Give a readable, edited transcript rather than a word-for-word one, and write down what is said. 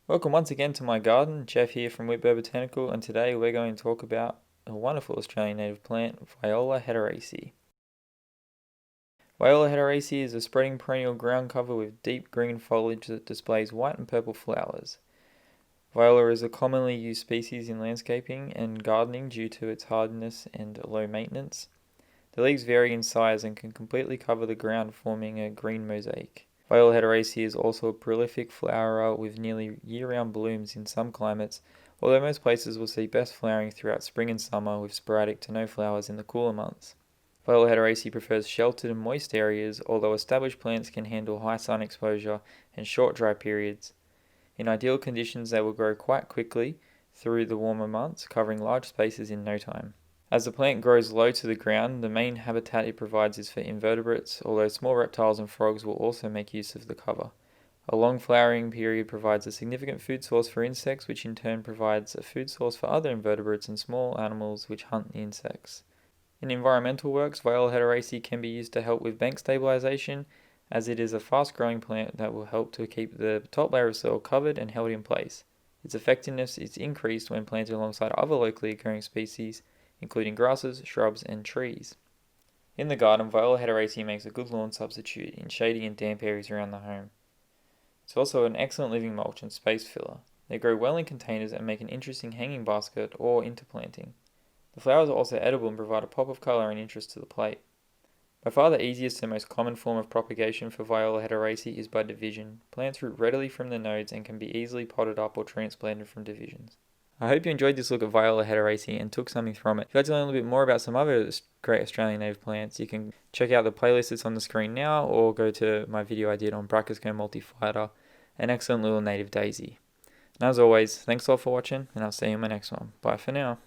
Welcome once again to my garden. Jeff here from Whitbur Botanical, and today we're going to talk about a wonderful Australian native plant, Viola hederaceae. Viola hederaceae is a spreading perennial ground cover with deep green foliage that displays white and purple flowers. Viola is a commonly used species in landscaping and gardening due to its hardness and low maintenance. The leaves vary in size and can completely cover the ground, forming a green mosaic. Viola hederaceae is also a prolific flowerer with nearly year-round blooms in some climates, although most places will see best flowering throughout spring and summer with sporadic to no flowers in the cooler months. Viola hederaceae prefers sheltered and moist areas, although established plants can handle high sun exposure and short dry periods. In ideal conditions, they will grow quite quickly through the warmer months, covering large spaces in no time. As the plant grows low to the ground, the main habitat it provides is for invertebrates, although small reptiles and frogs will also make use of the cover. A long flowering period provides a significant food source for insects, which in turn provides a food source for other invertebrates and small animals which hunt the insects. In environmental works, Viola hederaceae can be used to help with bank stabilization, as it is a fast-growing plant that will help to keep the top layer of soil covered and held in place. Its effectiveness is increased when planted alongside other locally occurring species, including grasses, shrubs, and trees. In the garden, Viola hederaceae makes a good lawn substitute in shady and damp areas around the home. It's also an excellent living mulch and space filler. They grow well in containers and make an interesting hanging basket or interplanting. The flowers are also edible and provide a pop of colour and interest to the plate. By far the easiest and most common form of propagation for Viola hederaceae is by division. Plants root readily from the nodes and can be easily potted up or transplanted from divisions. I hope you enjoyed this look at Viola hederaceae and took something from it. If you'd like to learn a little bit more about some other great Australian native plants, you can check out the playlist that's on the screen now, or go to my video I did on Brachyscome multifida, an excellent little native daisy. And as always, thanks all for watching, and I'll see you in my next one. Bye for now.